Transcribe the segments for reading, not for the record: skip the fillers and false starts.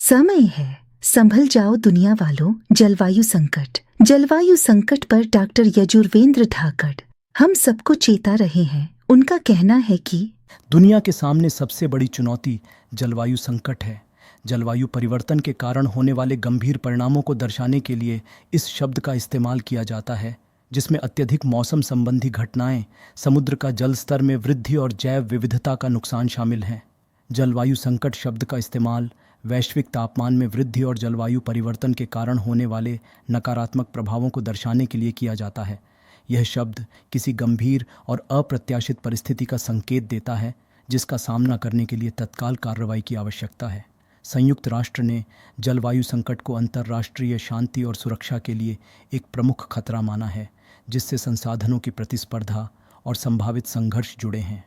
समय है, संभल जाओ दुनिया वालों। जलवायु संकट। जलवायु संकट पर डॉक्टर यजुर्वेंद्र धाकड़ हम सबको चेता रहे हैं। उनका कहना है कि दुनिया के सामने सबसे बड़ी चुनौती जलवायु संकट है। जलवायु परिवर्तन के कारण होने वाले गंभीर परिणामों को दर्शाने के लिए इस शब्द का इस्तेमाल किया जाता है, जिसमें अत्यधिक मौसम संबंधी घटनाएं, समुद्र का जल स्तर में वृद्धि और जैव विविधता का नुकसान शामिल हैं। जलवायु संकट शब्द का इस्तेमाल वैश्विक तापमान में वृद्धि और जलवायु परिवर्तन के कारण होने वाले नकारात्मक प्रभावों को दर्शाने के लिए किया जाता है। यह शब्द किसी गंभीर और अप्रत्याशित परिस्थिति का संकेत देता है, जिसका सामना करने के लिए तत्काल कार्रवाई की आवश्यकता है। संयुक्त राष्ट्र ने जलवायु संकट को अंतर्राष्ट्रीय शांति और सुरक्षा के लिए एक प्रमुख खतरा माना है, जिससे संसाधनों की प्रतिस्पर्धा और संभावित संघर्ष जुड़े हैं।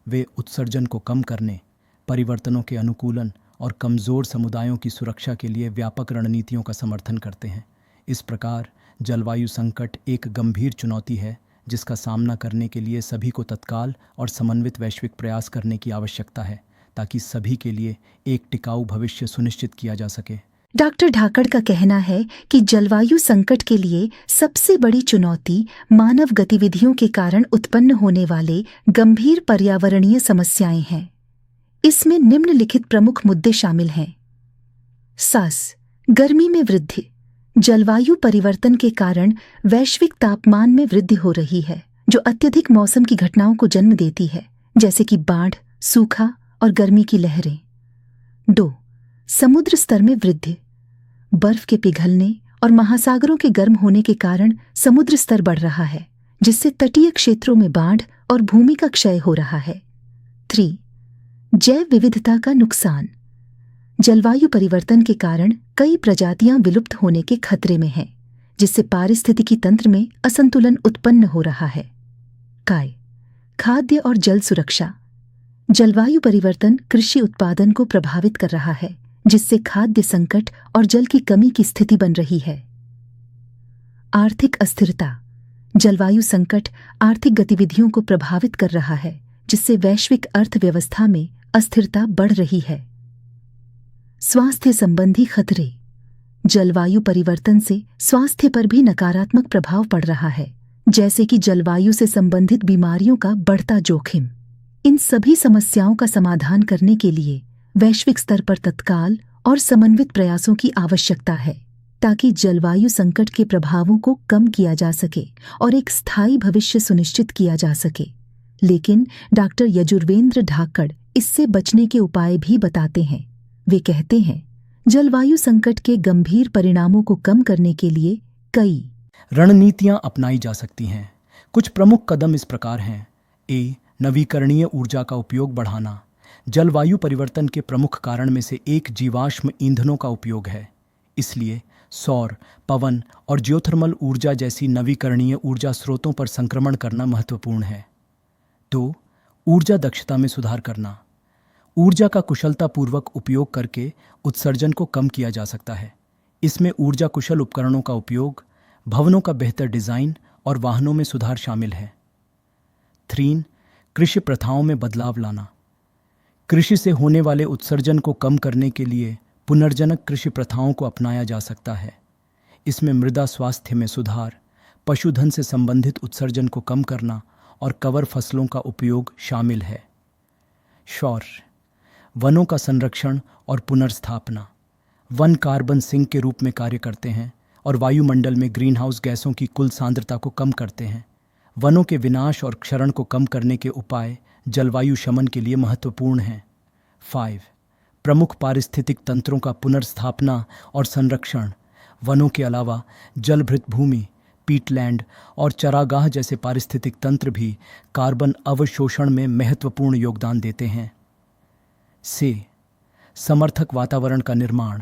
वे उत्सर्जन को कम करने, परिवर्तनों के अनुकूलन और कमज़ोर समुदायों की सुरक्षा के लिए व्यापक रणनीतियों का समर्थन करते हैं। इस प्रकार जलवायु संकट एक गंभीर चुनौती है, जिसका सामना करने के लिए सभी को तत्काल और समन्वित वैश्विक प्रयास करने की आवश्यकता है, ताकि सभी के लिए एक टिकाऊ भविष्य सुनिश्चित किया जा सके। डॉक्टर धाकड़ का कहना है कि जलवायु संकट के लिए सबसे बड़ी चुनौती मानव गतिविधियों के कारण उत्पन्न होने वाले गंभीर पर्यावरणीय समस्याएं हैं। इसमें निम्नलिखित प्रमुख मुद्दे शामिल हैं। गर्मी में वृद्धि। जलवायु परिवर्तन के कारण वैश्विक तापमान में वृद्धि हो रही है, जो अत्यधिक मौसम की घटनाओं को जन्म देती है, जैसे कि बाढ़, सूखा और गर्मी की लहरें। 2. समुद्र स्तर में वृद्धि। बर्फ के पिघलने और महासागरों के गर्म होने के कारण समुद्र स्तर बढ़ रहा है, जिससे तटीय क्षेत्रों में बाढ़ और भूमि का क्षय हो रहा है। 3. जैव विविधता का नुकसान। जलवायु परिवर्तन के कारण कई प्रजातियां विलुप्त होने के खतरे में हैं, जिससे पारिस्थितिकी तंत्र में असंतुलन उत्पन्न हो रहा है। खाद्य और जल सुरक्षा। जलवायु परिवर्तन कृषि उत्पादन को प्रभावित कर रहा है, जिससे खाद्य संकट और जल की कमी की स्थिति बन रही है। आर्थिक अस्थिरता। जलवायु संकट आर्थिक गतिविधियों को प्रभावित कर रहा है, जिससे वैश्विक अर्थव्यवस्था में अस्थिरता बढ़ रही है। स्वास्थ्य संबंधी खतरे। जलवायु परिवर्तन से स्वास्थ्य पर भी नकारात्मक प्रभाव पड़ रहा है, जैसे कि जलवायु से संबंधित बीमारियों का बढ़ता जोखिम। इन सभी समस्याओं का समाधान करने के लिए वैश्विक स्तर पर तत्काल और समन्वित प्रयासों की आवश्यकता है, ताकि जलवायु संकट के प्रभावों को कम किया जा सके और एक स्थायी भविष्य सुनिश्चित किया जा सके। लेकिन डॉक्टर यजुर्वेंद्र धाकड़ इससे बचने के उपाय भी बताते हैं। वे कहते हैं, जलवायु संकट के गंभीर परिणामों को कम करने के लिए कई रणनीतियां अपनाई जा सकती हैं। कुछ प्रमुख कदम इस प्रकार हैं। नवीकरणीय ऊर्जा का उपयोग बढ़ाना। जलवायु परिवर्तन के प्रमुख कारण में से एक जीवाश्म ईंधनों का उपयोग है, इसलिए सौर, पवन और जियोथर्मल ऊर्जा जैसी नवीकरणीय ऊर्जा स्रोतों पर संक्रमण करना महत्वपूर्ण है। 2. ऊर्जा दक्षता में सुधार करना। ऊर्जा का कुशलतापूर्वक उपयोग करके उत्सर्जन को कम किया जा सकता है। इसमें ऊर्जा कुशल उपकरणों का उपयोग, भवनों का बेहतर डिजाइन और वाहनों में सुधार शामिल है। 3. कृषि प्रथाओं में बदलाव लाना। कृषि से होने वाले उत्सर्जन को कम करने के लिए पुनर्जनक कृषि प्रथाओं को अपनाया जा सकता है। इसमें मृदा स्वास्थ्य में सुधार, पशुधन से संबंधित उत्सर्जन को कम करना और कवर फसलों का उपयोग शामिल है। वनों का संरक्षण और पुनर्स्थापना। वन कार्बन सिंक के रूप में कार्य करते हैं और वायुमंडल में ग्रीनहाउस गैसों की कुल सांद्रता को कम करते हैं। वनों के विनाश और क्षरण को कम करने के उपाय जलवायु शमन के लिए महत्वपूर्ण हैं। 5. प्रमुख पारिस्थितिक तंत्रों का पुनर्स्थापना और संरक्षण। वनों के अलावा जलभृत भूमि, पीटलैंड और चरागाह जैसे पारिस्थितिक तंत्र भी कार्बन अवशोषण में महत्वपूर्ण योगदान देते हैं। समर्थक वातावरण का निर्माण।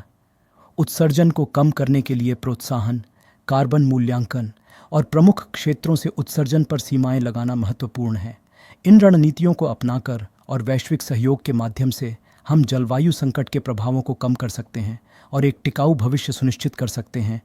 उत्सर्जन को कम करने के लिए प्रोत्साहन, कार्बन मूल्यांकन और प्रमुख क्षेत्रों से उत्सर्जन पर सीमाएं लगाना महत्वपूर्ण है। इन रणनीतियों को अपनाकर और वैश्विक सहयोग के माध्यम से हम जलवायु संकट के प्रभावों को कम कर सकते हैं और एक टिकाऊ भविष्य सुनिश्चित कर सकते हैं,